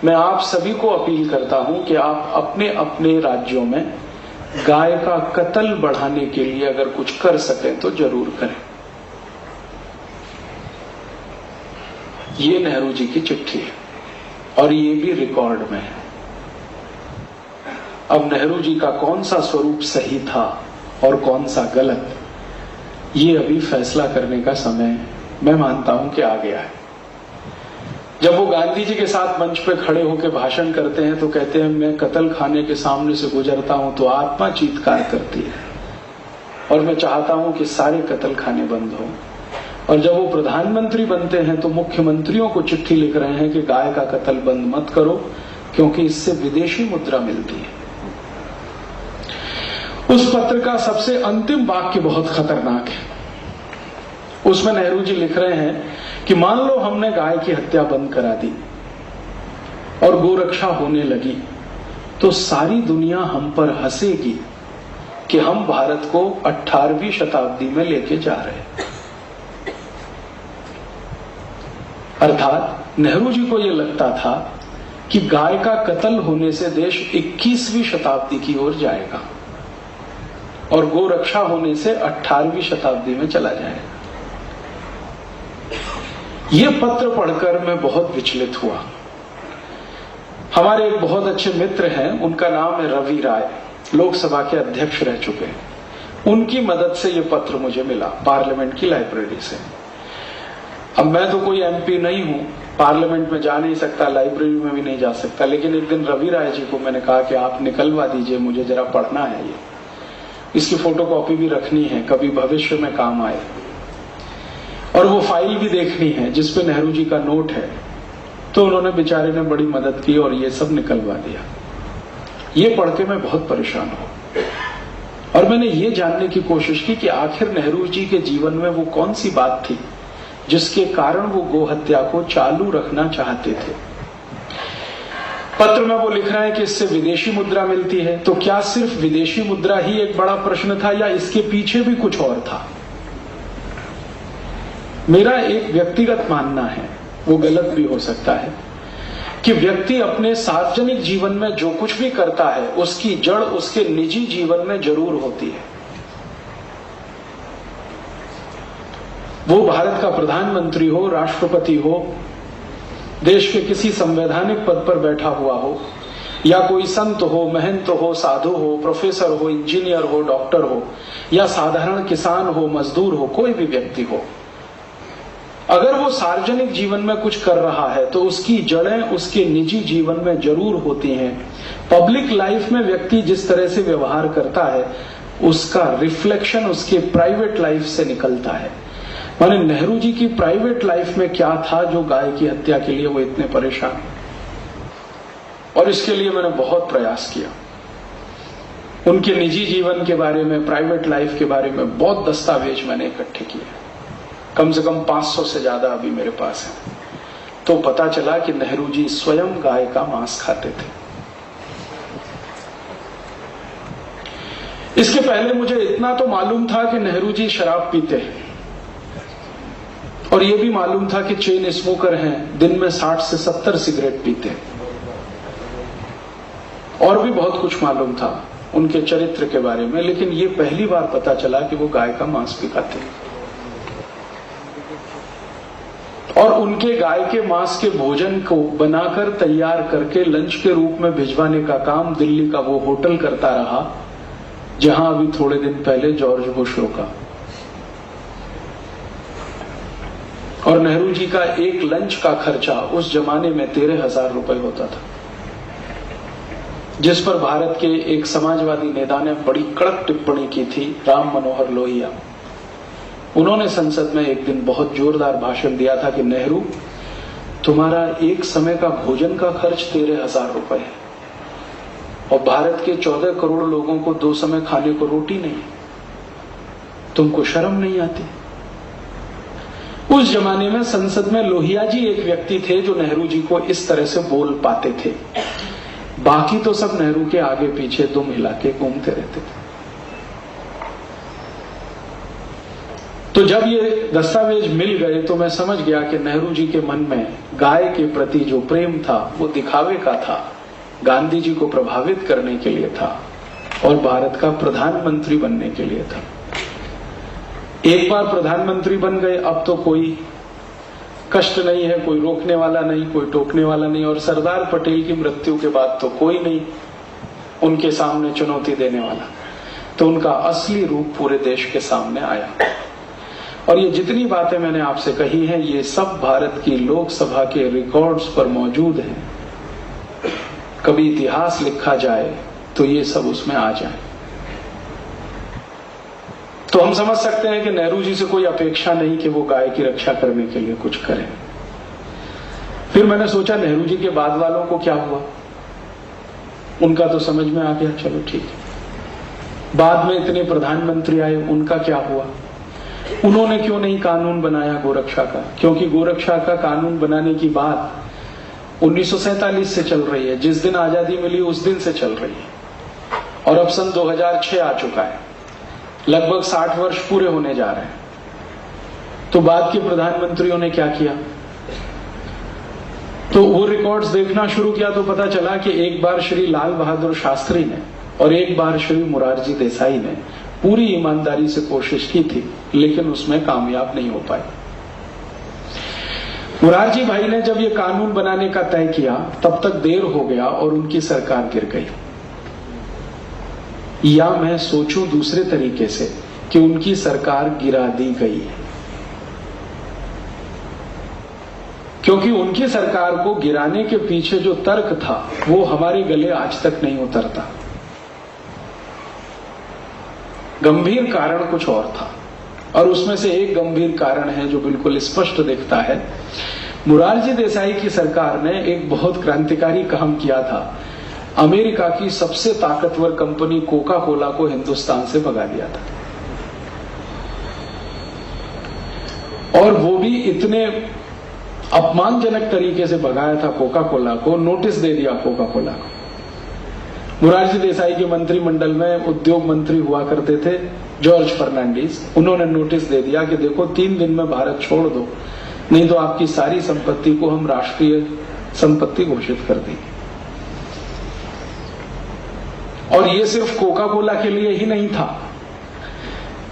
मैं आप सभी को अपील करता हूं कि आप अपने अपने राज्यों में गाय का कत्ल बढ़ाने के लिए अगर कुछ कर सकें तो जरूर करें। ये नेहरू जी की चिट्ठी है और ये भी रिकॉर्ड में है। अब नेहरू जी का कौन सा स्वरूप सही था और कौन सा गलत, ये अभी फैसला करने का समय मैं मानता हूं कि आ गया है। जब वो गांधी जी के साथ मंच पे खड़े होकर भाषण करते हैं तो कहते हैं, मैं कत्ल खाने के सामने से गुजरता हूं तो आत्मा चीत्कार करती है और मैं चाहता हूं कि सारे कत्ल खाने बंद हो। और जब वो प्रधानमंत्री बनते हैं तो मुख्यमंत्रियों को चिट्ठी लिख रहे हैं कि गाय का कत्ल बंद मत करो क्योंकि इससे विदेशी मुद्रा मिलती है। उस पत्र का सबसे अंतिम वाक्य बहुत खतरनाक है। उसमें नेहरू जी लिख रहे हैं कि मान लो हमने गाय की हत्या बंद करा दी और गोरक्षा होने लगी तो सारी दुनिया हम पर हंसेगी कि हम भारत को 18वीं शताब्दी में लेके जा रहे हैं। अर्थात नेहरू जी को यह लगता था कि गाय का कत्ल होने से देश 21वीं शताब्दी की ओर जाएगा और गोरक्षा होने से 18वीं शताब्दी में चला जाएगा। ये पत्र पढ़कर मैं बहुत विचलित हुआ। हमारे एक बहुत अच्छे मित्र हैं, उनका नाम है रवि राय, लोकसभा के अध्यक्ष रह चुके हैं। उनकी मदद से यह पत्र मुझे मिला पार्लियामेंट की लाइब्रेरी से। अब मैं तो कोई एमपी नहीं हूं, पार्लियामेंट में जा नहीं सकता, लाइब्रेरी में भी नहीं जा सकता, लेकिन एक दिन रवि राय जी को मैंने कहा कि आप निकलवा दीजिए, मुझे जरा पढ़ना है ये। इसकी फोटोकॉपी भी रखनी है, कभी भविष्य में काम आए। और वो फाइल भी देखनी है जिसपे नेहरू जी का नोट है। तो उन्होंने बेचारे ने बड़ी मदद की और ये सब निकलवा दिया। ये पढ़ के मैं बहुत परेशान हूं और मैंने ये जानने की कोशिश की कि आखिर नेहरू जी के जीवन में वो कौन सी बात थी जिसके कारण वो गोहत्या को चालू रखना चाहते थे। पत्र में वो लिख रहा है कि इससे विदेशी मुद्रा मिलती है। तो क्या सिर्फ विदेशी मुद्रा ही एक बड़ा प्रश्न था या इसके पीछे भी कुछ और था? मेरा एक व्यक्तिगत मानना है, वो गलत भी हो सकता है, कि व्यक्ति अपने सार्वजनिक जीवन में जो कुछ भी करता है उसकी जड़ उसके निजी जीवन में जरूर होती है। वो भारत का प्रधानमंत्री हो, राष्ट्रपति हो, देश के किसी संवैधानिक पद पर बैठा हुआ हो, या कोई संत हो, महंत हो, साधु हो, प्रोफेसर हो, इंजीनियर हो, डॉक्टर हो, या साधारण किसान हो, मजदूर हो, कोई भी व्यक्ति हो, अगर वो सार्वजनिक जीवन में कुछ कर रहा है तो उसकी जड़ें उसके निजी जीवन में जरूर होती हैं। पब्लिक लाइफ में व्यक्ति जिस तरह से व्यवहार करता है उसका रिफ्लेक्शन उसके प्राइवेट लाइफ से निकलता है। माने नेहरू जी की प्राइवेट लाइफ में क्या था जो गाय की हत्या के लिए वो इतने परेशान, और इसके लिए मैंने बहुत प्रयास किया। उनके निजी जीवन के बारे में, प्राइवेट लाइफ के बारे में बहुत दस्तावेज मैंने इकट्ठे किए, कम से कम 500 से ज्यादा अभी मेरे पास है। तो पता चला कि नेहरू जी स्वयं गाय का मांस खाते थे। इसके पहले मुझे इतना तो मालूम था कि नेहरू जी शराब पीते हैं, और यह भी मालूम था कि चेन स्मोकर हैं, दिन में 60 से 70 सिगरेट पीते हैं। और भी बहुत कुछ मालूम था उनके चरित्र के बारे में, लेकिन ये पहली बार पता चला कि वो गाय का मांस भी खाते हैं। और उनके गाय के मांस के भोजन को बनाकर तैयार करके लंच के रूप में भिजवाने का काम दिल्ली का वो होटल करता रहा जहां अभी थोड़े दिन पहले जॉर्ज बुश रोका। और नेहरू जी का एक लंच का खर्चा उस जमाने में 13,000 रुपए होता था, जिस पर भारत के एक समाजवादी नेता ने बड़ी कड़क टिप्पणी की थी, राम मनोहर लोहिया। उन्होंने संसद में एक दिन बहुत जोरदार भाषण दिया था कि नेहरू, तुम्हारा एक समय का भोजन का खर्च 13,000 रुपए है और भारत के 14 करोड़ लोगों को 2 समय खाने को रोटी नहीं, तुमको शर्म नहीं आती? उस जमाने में संसद में लोहिया जी एक व्यक्ति थे जो नेहरू जी को इस तरह से बोल पाते थे। बाकी तो सब नेहरू के आगे पीछे दुम हिला के घूमते रहते थे। तो जब ये दस्तावेज मिल गए तो मैं समझ गया कि नेहरू जी के मन में गाय के प्रति जो प्रेम था वो दिखावे का था, गांधी जी को प्रभावित करने के लिए था और भारत का प्रधानमंत्री बनने के लिए था। एक बार प्रधानमंत्री बन गए, अब तो कोई कष्ट नहीं है, कोई रोकने वाला नहीं, कोई टोकने वाला नहीं, और सरदार पटेल की मृत्यु के बाद तो कोई नहीं उनके सामने चुनौती देने वाला। तो उनका असली रूप पूरे देश के सामने आया। और ये जितनी बातें मैंने आपसे कही हैं, ये सब भारत की लोकसभा के रिकॉर्ड्स पर मौजूद हैं। कभी इतिहास लिखा जाए तो ये सब उसमें आ जाए। तो हम समझ सकते हैं कि नेहरू जी से कोई अपेक्षा नहीं कि वो गाय की रक्षा करने के लिए कुछ करें। फिर मैंने सोचा नेहरू जी के बाद वालों को क्या हुआ, उनका तो समझ में आ गया, चलो ठीक है। बाद में इतने प्रधानमंत्री आए, उनका क्या हुआ, उन्होंने क्यों नहीं कानून बनाया गोरक्षा का? क्योंकि गोरक्षा का कानून बनाने की बात 1947 से चल रही है, जिस दिन आजादी मिली उस दिन से चल रही है, और अब सन 2006 आ चुका है, लगभग 60 वर्ष पूरे होने जा रहे हैं। तो बाद के प्रधानमंत्रियों ने क्या किया? तो वो रिकॉर्ड्स देखना शुरू किया तो पता चला कि एक बार श्री लाल बहादुर शास्त्री ने और एक बार श्री मोरारजी देसाई ने पूरी ईमानदारी से कोशिश की थी, लेकिन उसमें कामयाब नहीं हो पाए। मोरारजी भाई ने जब ये कानून बनाने का तय किया तब तक देर हो गया और उनकी सरकार गिर गई। या मैं सोचूं दूसरे तरीके से कि उनकी सरकार गिरा दी गई है, क्योंकि उनकी सरकार को गिराने के पीछे जो तर्क था वो हमारे गले आज तक नहीं उतरता। गंभीर कारण कुछ और था, और उसमें से एक गंभीर कारण है जो बिल्कुल स्पष्ट दिखता है। मोरारजी देसाई की सरकार ने एक बहुत क्रांतिकारी काम किया था। अमेरिका की सबसे ताकतवर कंपनी कोका कोला को हिंदुस्तान से भगा दिया था, और वो भी इतने अपमानजनक तरीके से भगाया था कोका कोला को, नोटिस दे दिया कोका कोला को। मोरारजी देसाई के मंत्रिमंडल में उद्योग मंत्री हुआ करते थे जॉर्ज फर्नांडिस, उन्होंने नोटिस दे दिया कि देखो 3 दिन में भारत छोड़ दो, नहीं तो आपकी सारी संपत्ति को हम राष्ट्रीय संपत्ति घोषित कर देंगे। और ये सिर्फ कोका कोला के लिए ही नहीं था।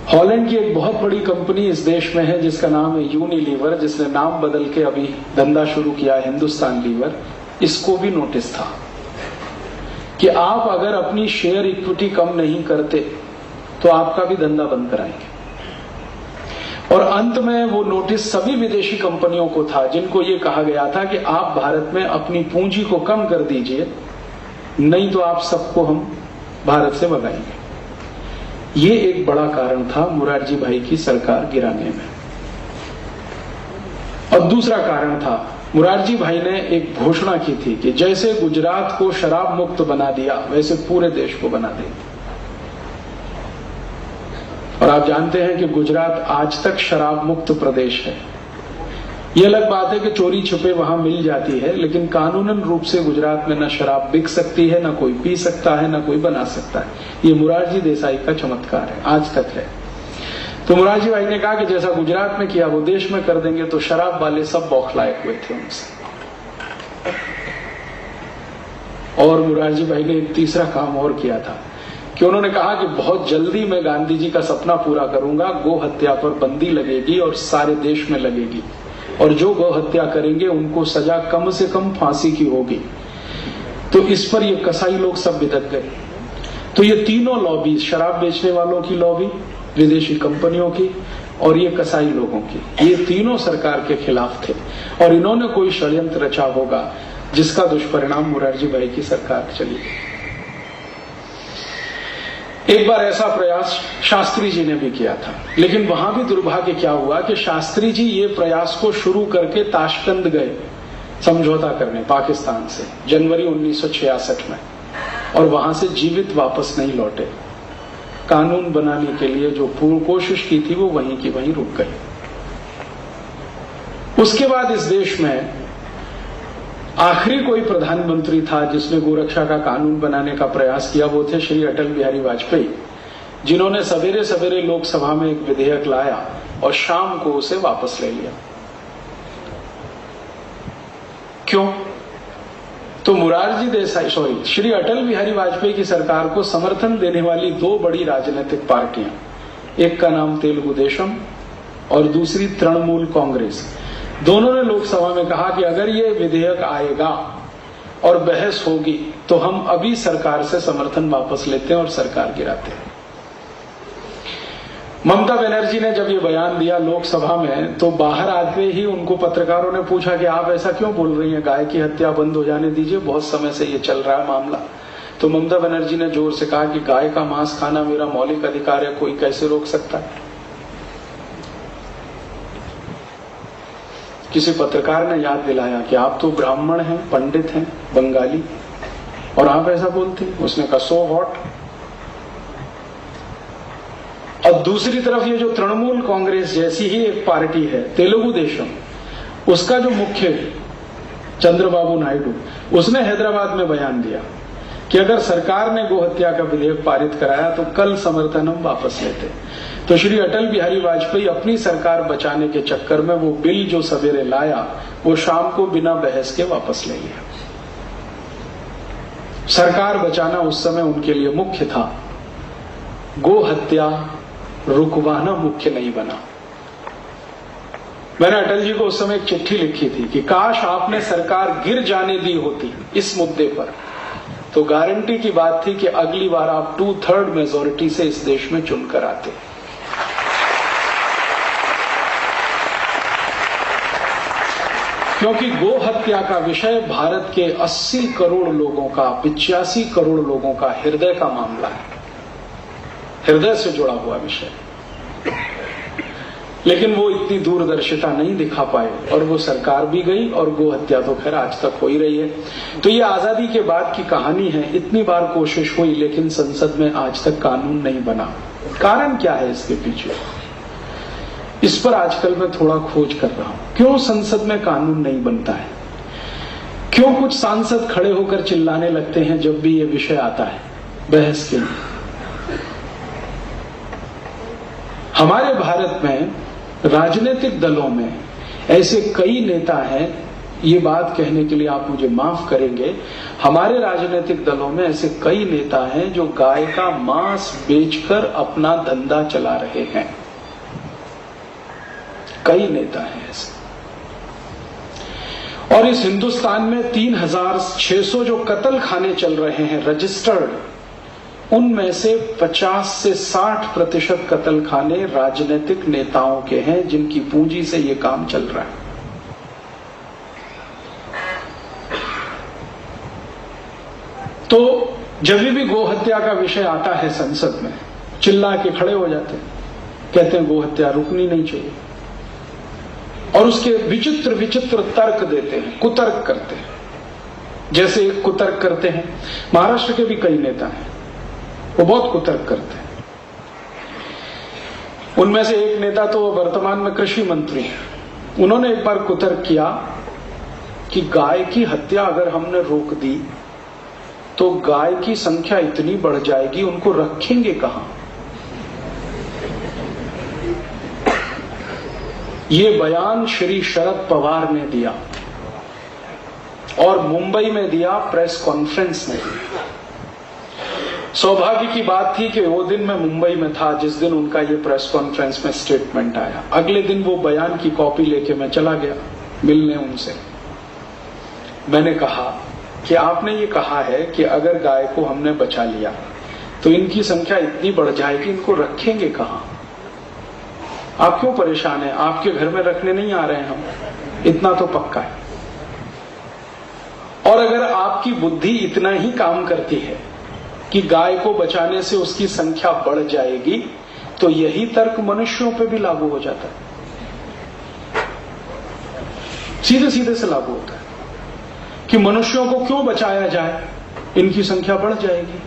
हॉलैंड की एक बहुत बड़ी कंपनी इस देश में है जिसका नाम है यूनिलीवर, जिसने नाम बदल के अभी धंधा शुरू किया है हिंदुस्तान लीवर। इसको भी नोटिस था कि आप अगर अपनी शेयर इक्विटी कम नहीं करते तो आपका भी धंधा बंद कराएंगे। और अंत में वो नोटिस सभी विदेशी कंपनियों को था जिनको ये कहा गया था कि आप भारत में अपनी पूंजी को कम कर दीजिए, नहीं तो आप सबको हम भारत से भगाएंगे। ये एक बड़ा कारण था मोरारजी भाई की सरकार गिराने में। और दूसरा कारण था, मोरारजी भाई ने एक घोषणा की थी कि जैसे गुजरात को शराब मुक्त बना दिया वैसे पूरे देश को बना देंगे। और आप जानते हैं कि गुजरात आज तक शराब मुक्त प्रदेश है। यह अलग बात है कि चोरी छुपे वहां मिल जाती है, लेकिन कानूनन रूप से गुजरात में न शराब बिक सकती है, न कोई पी सकता है, न कोई बना सकता है। ये मोरारजी देसाई का चमत्कार है, आज तक है। तो मोरारजी भाई ने कहा कि जैसा गुजरात में किया वो देश में कर देंगे, तो शराब वाले सब बौखलाए हुए थे उनसे। और मोरारजी भाई ने एक तीसरा काम और किया था कि उन्होंने कहा कि बहुत जल्दी मैं गांधी जी का सपना पूरा करूंगा, गो हत्या पर बंदी लगेगी और सारे देश में लगेगी, और जो गौ हत्या करेंगे उनको सजा कम से कम फांसी की होगी। तो इस पर ये कसाई लोग सब बिदक गए। तो ये तीनों लॉबी, शराब बेचने वालों की लॉबी, विदेशी कंपनियों की और ये कसाई लोगों की, ये तीनों सरकार के खिलाफ थे, और इन्होंने कोई षड्यंत्र रचा होगा जिसका दुष्परिणाम मोरारजी भाई की सरकार चली। एक बार ऐसा प्रयास शास्त्री जी ने भी किया था, लेकिन वहां भी दुर्भाग्य क्या हुआ कि शास्त्री जी ये प्रयास को शुरू करके ताशकंद गए समझौता करने पाकिस्तान से जनवरी 1966 में, और वहां से जीवित वापस नहीं लौटे। कानून बनाने के लिए जो पूरी कोशिश की थी वो वहीं की वहीं रुक गई। उसके बाद इस देश में आखिरी कोई प्रधानमंत्री था जिसने गोरक्षा का कानून बनाने का प्रयास किया, वो थे श्री अटल बिहारी वाजपेयी, जिन्होंने सवेरे सवेरे लोकसभा में एक विधेयक लाया और शाम को उसे वापस ले लिया। क्यों? तो श्री अटल बिहारी वाजपेयी की सरकार को समर्थन देने वाली दो बड़ी राजनीतिक पार्टियां, एक का नाम तेलुगु देशम और दूसरी तृणमूल कांग्रेस, दोनों ने लोकसभा में कहा कि अगर ये विधेयक आएगा और बहस होगी तो हम अभी सरकार से समर्थन वापस लेते हैं और सरकार गिराते हैं। ममता बनर्जी ने जब ये बयान दिया लोकसभा में तो बाहर आते ही उनको पत्रकारों ने पूछा कि आप ऐसा क्यों बोल रही हैं, गाय की हत्या बंद हो जाने दीजिए, बहुत समय से ये चल रहा है मामला। तो ममता बनर्जी ने जोर से कहा कि गाय का मांस खाना मेरा मौलिक अधिकार है, कोई कैसे रोक सकता है। किसी पत्रकार ने याद दिलाया कि आप तो ब्राह्मण हैं, पंडित हैं, बंगाली, और आप ऐसा बोलते हैं। उसने कहा सो व्हाट। और दूसरी तरफ ये जो तृणमूल कांग्रेस जैसी ही एक पार्टी है तेलुगु देशम, उसका जो मुख्य चंद्रबाबू नायडू, उसने हैदराबाद में बयान दिया कि अगर सरकार ने गोहत्या का विधेयक पारित कराया तो कल समर्थन हम वापस लेते। तो श्री अटल बिहारी वाजपेयी अपनी सरकार बचाने के चक्कर में वो बिल जो सवेरे लाया वो शाम को बिना बहस के वापस ले लिया। सरकार बचाना उस समय उनके लिए मुख्य था, गोहत्या रुकवाना मुख्य नहीं बना। मैंने अटल जी को उस समय एक चिट्ठी लिखी थी कि काश आपने सरकार गिर जाने दी होती इस मुद्दे पर, तो गारंटी की बात थी कि अगली बार आप 2/3 मेजोरिटी से इस देश में चुनकर आते। क्योंकि गो हत्या का विषय भारत के 80 करोड़ लोगों का, 85 करोड़ लोगों का हृदय का मामला है, हृदय से जुड़ा हुआ विषय। लेकिन वो इतनी दूरदर्शिता नहीं दिखा पाए और वो सरकार भी गई और गो हत्या तो खैर आज तक हो ही रही है। तो ये आजादी के बाद की कहानी है। इतनी बार कोशिश हुई लेकिन संसद में आज तक कानून नहीं बना। कारण क्या है इसके पीछे? इस पर आजकल मैं थोड़ा खोज कर रहा हूं। क्यों संसद में कानून नहीं बनता है? क्यों कुछ सांसद खड़े होकर चिल्लाने लगते हैं जब भी ये विषय आता है बहस के लिए? हमारे भारत में राजनीतिक दलों में ऐसे कई नेता हैं, ये बात कहने के लिए आप मुझे माफ करेंगे, हमारे राजनीतिक दलों में ऐसे कई नेता हैं जो गाय का मांस बेचकर अपना धंधा चला रहे हैं। कई नेता हैं ऐसे। और इस हिंदुस्तान में 3600 जो कत्ल खाने चल रहे हैं रजिस्टर्ड, उनमें से 50 से 60% कत्ल खाने राजनीतिक नेताओं के हैं जिनकी पूंजी से ये काम चल रहा है। तो जब भी गोहत्या का विषय आता है संसद में, चिल्ला के खड़े हो जाते हैं, कहते हैं गोहत्या रुकनी नहीं चाहिए, और उसके विचित्र विचित्र तर्क देते हैं, कुतर्क करते हैं। जैसे एक कुतर्क करते हैं, महाराष्ट्र के भी कई नेता हैं, वो बहुत कुतर्क करते हैं। उनमें से एक नेता तो वर्तमान में कृषि मंत्री हैं। उन्होंने एक बार कुतर्क किया कि गाय की हत्या अगर हमने रोक दी तो गाय की संख्या इतनी बढ़ जाएगी, उनको रखेंगे कहां? ये बयान श्री शरद पवार ने दिया और मुंबई में दिया, प्रेस कॉन्फ्रेंस में। सौभाग्य की बात थी कि वो दिन मैं मुंबई में था जिस दिन उनका ये प्रेस कॉन्फ्रेंस में स्टेटमेंट आया। अगले दिन वो बयान की कॉपी लेके मैं चला गया मिलने उनसे। मैंने कहा कि आपने ये कहा है कि अगर गाय को हमने बचा लिया तो इनकी संख्या इतनी बढ़ जाएगी, इनको रखेंगे कहां? आप क्यों परेशान हैं? आपके घर में रखने नहीं आ रहे हैं हम, इतना तो पक्का है। और अगर आपकी बुद्धि इतना ही काम करती है कि गाय को बचाने से उसकी संख्या बढ़ जाएगी, तो यही तर्क मनुष्यों पे भी लागू हो जाता है। सीधे सीधे से लागू होता है कि मनुष्यों को क्यों बचाया जाए, इनकी संख्या बढ़ जाएगी।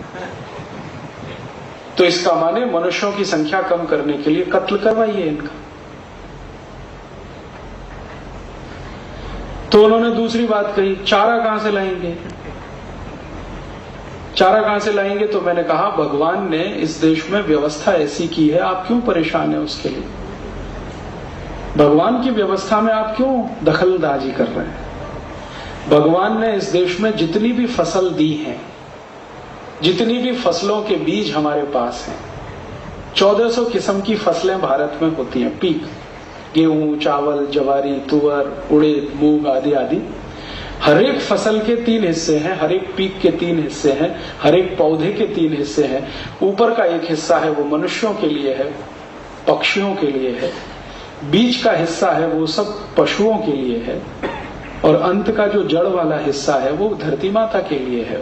तो इसका माने मनुष्यों की संख्या कम करने के लिए कत्ल करवाइए इनका। तो उन्होंने दूसरी बात कही, चारा कहां से लाएंगे? चारा कहां से लाएंगे? तो मैंने कहा भगवान ने इस देश में व्यवस्था ऐसी की है, आप क्यों परेशान हैं उसके लिए? भगवान की व्यवस्था में आप क्यों दखलंदाजी कर रहे हैं? भगवान ने इस देश में जितनी भी फसल दी है, जितनी भी फसलों के बीज हमारे पास हैं, 1400 किस्म की फसलें भारत में होती हैं, पीक, गेहूं, चावल, जवारी, तुअर, उड़द, मूंग आदि आदि। हर एक फसल के 3 हिस्से हैं, हर एक पीक के 3 हिस्से हैं, हर एक पौधे के 3 हिस्से हैं। ऊपर का एक हिस्सा है वो मनुष्यों के लिए है, पक्षियों के लिए है, बीच का हिस्सा है वो सब पशुओं के लिए है, और अंत का जो जड़ वाला हिस्सा है वो धरती माता के लिए है।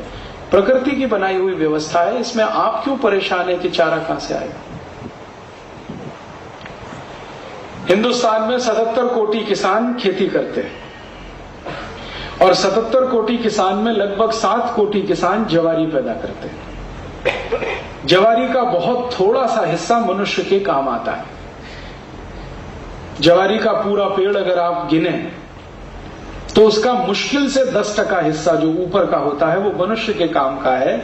प्रकृति की बनाई हुई व्यवस्था है, इसमें आप क्यों परेशान है कि चारा कहां से आएगा? हिंदुस्तान में 77 कोटि किसान खेती करते हैं और 77 कोटि किसान में लगभग 7 कोटि किसान जवारी पैदा करते हैं। जवारी का बहुत थोड़ा सा हिस्सा मनुष्य के काम आता है। जवारी का पूरा पेड़ अगर आप गिने तो उसका मुश्किल से 10% हिस्सा जो ऊपर का होता है वो मनुष्य के काम का है।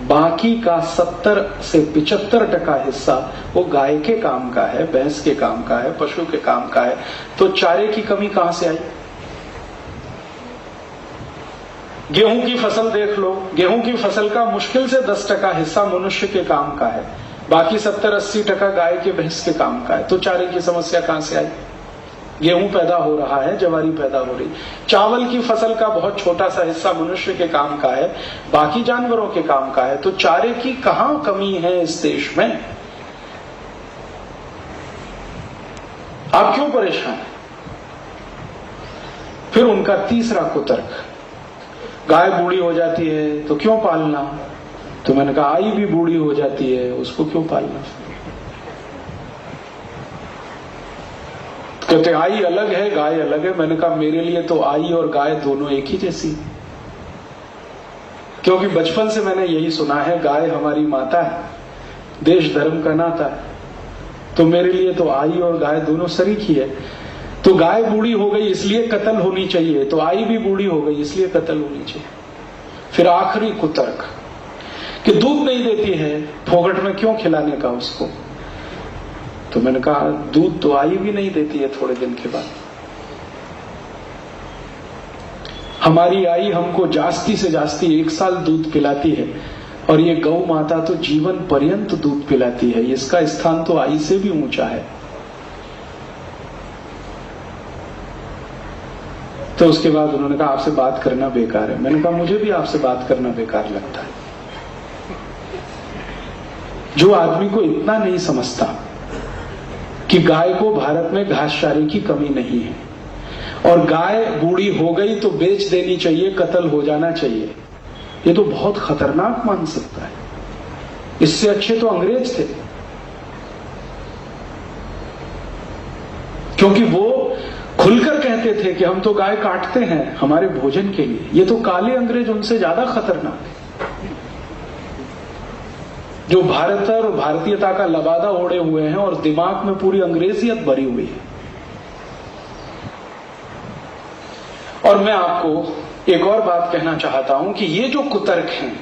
बाकी का 70 से 75% हिस्सा वो गाय के काम का है, भैंस के काम का है, पशु के काम का है। तो चारे की कमी कहां से आई? गेहूं की फसल देख लो, गेहूं की फसल का मुश्किल से 10% हिस्सा मनुष्य के काम का है, बाकी 70-80% गाय के भैंस के काम का है। तो चारे की समस्या कहां से आई? गेहूं पैदा हो रहा है, जवारी पैदा हो रही। चावल की फसल का बहुत छोटा सा हिस्सा मनुष्य के काम का है, बाकी जानवरों के काम का है। तो चारे की कहां कमी है इस देश में? आप क्यों परेशान हैं? फिर उनका तीसरा कुतर्क, गाय बूढ़ी हो जाती है तो क्यों पालना? तो मैंने कहा आई भी बूढ़ी हो जाती है, उसको क्यों पालना? कहते आई अलग है, गाय अलग है। मैंने कहा मेरे लिए तो आई और गाय दोनों एक ही जैसी, क्योंकि बचपन से मैंने यही सुना है, गाय हमारी माता है, देश धर्म का नाता है। तो मेरे लिए तो आई और गाय दोनों शरीक ही है। तो गाय बूढ़ी हो गई इसलिए कत्ल होनी चाहिए, तो आई भी बूढ़ी हो गई इसलिए कत्ल होनी चाहिए। फिर आखिरी कुतर्क कि दूध नहीं देती है, फोगट में क्यों खिलाने का उसको? तो मैंने कहा दूध तो आई भी नहीं देती है थोड़े दिन के बाद। हमारी आई हमको जास्ती से जास्ती 1 साल दूध पिलाती है और ये गौ माता तो जीवन पर्यंत दूध पिलाती है। इसका स्थान तो आई से भी ऊंचा है। तो उसके बाद उन्होंने कहा आपसे बात करना बेकार है। मैंने कहा मुझे भी आपसे बात करना बेकार लगता है। जो आदमी को इतना नहीं समझता कि गाय को भारत में घासचारे की कमी नहीं है और गाय बूढ़ी हो गई तो बेच देनी चाहिए, कत्ल हो जाना चाहिए, ये तो बहुत खतरनाक मान सकता है। इससे अच्छे तो अंग्रेज थे, क्योंकि वो खुलकर कहते थे कि हम तो गाय काटते हैं हमारे भोजन के लिए। ये तो काले अंग्रेज उनसे ज्यादा खतरनाक है, जो भारत और भारतीयता का लबादा ओढ़े हुए हैं और दिमाग में पूरी अंग्रेजियत भरी हुई है। और मैं आपको एक और बात कहना चाहता हूं कि ये जो कुतर्क हैं,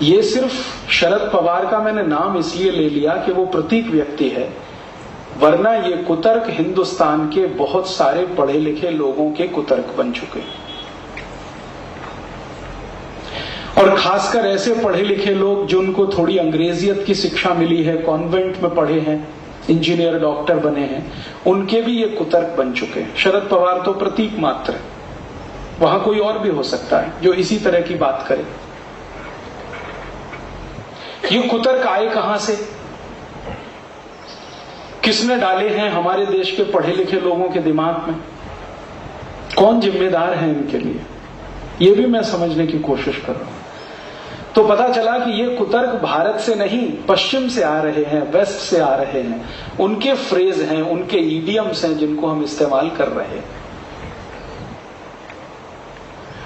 ये सिर्फ शरद पवार का मैंने नाम इसलिए ले लिया कि वो प्रतीक व्यक्ति है, वरना ये कुतर्क हिंदुस्तान के बहुत सारे पढ़े लिखे लोगों के कुतर्क बन चुके हैं। और खासकर ऐसे पढ़े लिखे लोग जिनको थोड़ी अंग्रेजियत की शिक्षा मिली है, कॉन्वेंट में पढ़े हैं, इंजीनियर डॉक्टर बने हैं, उनके भी ये कुतर्क बन चुके हैं। शरद पवार तो प्रतीक मात्र है, वहां कोई और भी हो सकता है जो इसी तरह की बात करे। ये कुतर्क आए कहां से, किसने डाले हैं हमारे देश के पढ़े लिखे लोगों के दिमाग में? कौन जिम्मेदार है इनके लिए? ये भी मैं समझने की कोशिश कर रहा हूं। तो पता चला कि ये कुतर्क भारत से नहीं, पश्चिम से आ रहे हैं, वेस्ट से आ रहे हैं। उनके फ्रेज हैं, उनके ईडियम्स हैं जिनको हम इस्तेमाल कर रहे हैं।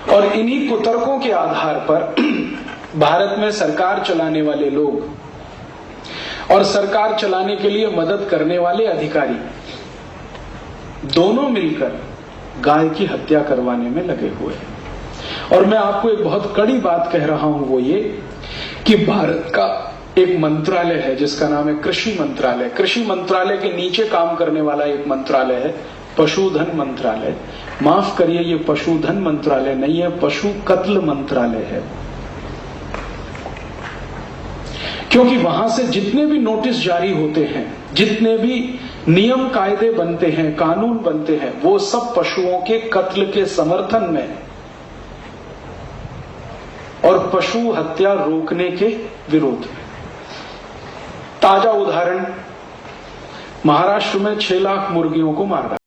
और इन्हीं कुतर्कों के आधार पर भारत में सरकार चलाने वाले लोग और सरकार चलाने के लिए मदद करने वाले अधिकारी दोनों मिलकर गाय की हत्या करवाने में लगे हुए हैं। और मैं आपको एक बहुत कड़ी बात कह रहा हूं, वो ये कि भारत का एक मंत्रालय है जिसका नाम है कृषि मंत्रालय। कृषि मंत्रालय के नीचे काम करने वाला एक मंत्रालय है पशुधन मंत्रालय। माफ करिए, ये पशुधन मंत्रालय नहीं है, पशु कत्ल मंत्रालय है। क्योंकि वहां से जितने भी नोटिस जारी होते हैं, जितने भी नियम कायदे बनते हैं, कानून बनते हैं, वो सब पशुओं के कत्ल के समर्थन में और पशु हत्या रोकने के विरोध में। ताजा उदाहरण, महाराष्ट्र में 6 लाख मुर्गियों को मार डाला।